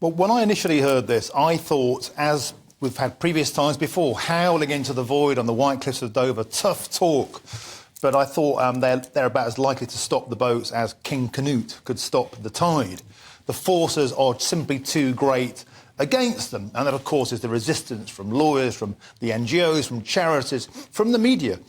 Well, when I initially heard this, I thought, as we've had previous times before, howling into the void on the White Cliffs of Dover, tough talk. But I thought they're about as likely to stop the boats as King Canute could stop the tide. The forces are simply too great against them. And that, of course, is the resistance from lawyers, from the NGOs, from charities, from the media.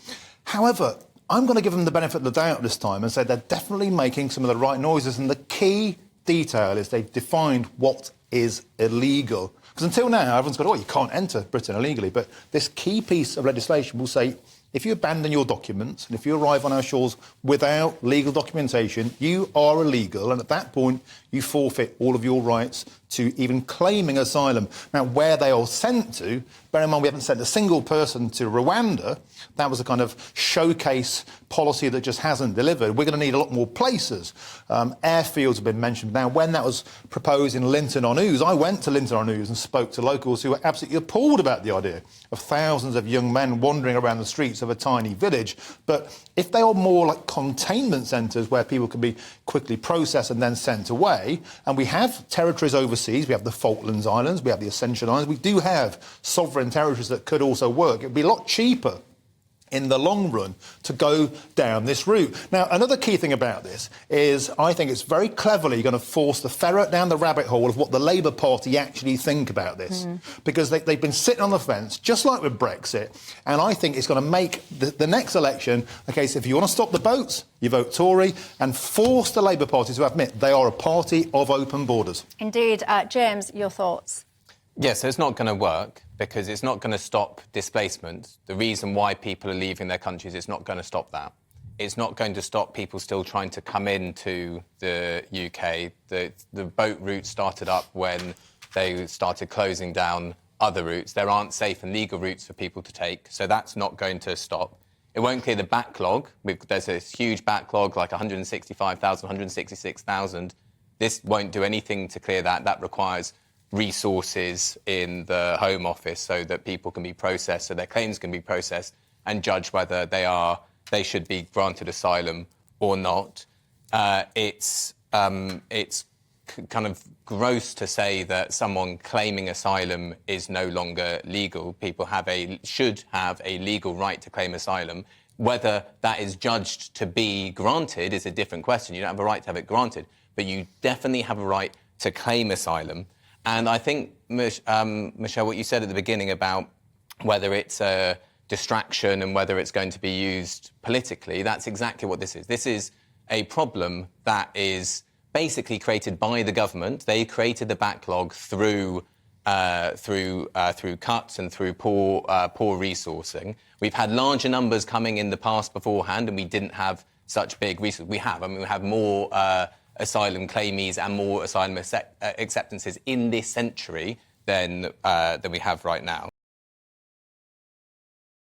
However, I'm going to give them the benefit of the doubt this time and say they're definitely making some of the right noises. And the key detail is they've defined what is illegal. Because until now, everyone's gone, you can't enter Britain illegally. But this key piece of legislation will say, if you abandon your documents and if you arrive on our shores without legal documentation, you are illegal. And at that point, you forfeit all of your rights to even claiming asylum. Now, where they are sent to, bear in mind we haven't sent a single person to Rwanda. That was a kind of showcase policy that just hasn't delivered. We're going to need a lot more places. Airfields have been mentioned. Now, when that was proposed in Linton-on-Ouse, I went to Linton-on-Ouse and spoke to locals who were absolutely appalled about the idea of thousands of young men wandering around the streets of a tiny village. But if they are more like containment centres where people can be quickly processed and then sent away, and we have territories overseas, we have the Falklands Islands, we have the Ascension Islands, we do have sovereign territories that could also work. It would be a lot cheaper in the long run to go down this route. Now, another key thing about this is I think it's very cleverly going to force the ferret down the rabbit hole of what the Labour Party actually think about this. Because they've been sitting on the fence, just like with Brexit, and I think it's going to make the next election a case, if you want to stop the boats, you vote Tory, and force the Labour Party to admit they are a party of open borders. Indeed. James, your thoughts? Yes, so it's not going to work because it's not going to stop displacement. The reason why people are leaving their countries, it's not going to stop that. It's not going to stop people still trying to come into the UK. The boat route started up when they started closing down other routes. There aren't safe and legal routes for people to take, so that's not going to stop. It won't clear the backlog. There's a huge backlog, like 165,000, 166,000. This won't do anything to clear that. That requires resources in the Home Office so that people can be processed, so their claims can be processed and judged whether they should be granted asylum or not. It's kind of gross to say that someone claiming asylum is no longer legal. People should have a legal right to claim asylum. Whether that is judged to be granted is a different question. You don't have a right to have it granted, but you definitely have a right to claim asylum. And I think, Michelle, what you said at the beginning about whether it's a distraction and whether it's going to be used politically, that's exactly what this is. This is a problem that is basically created by the government. They created the backlog through cuts and through poor resourcing. We've had larger numbers coming in the past beforehand, and we didn't have such big resources. We have more asylum claimees and more asylum acceptances in this century than we have right now.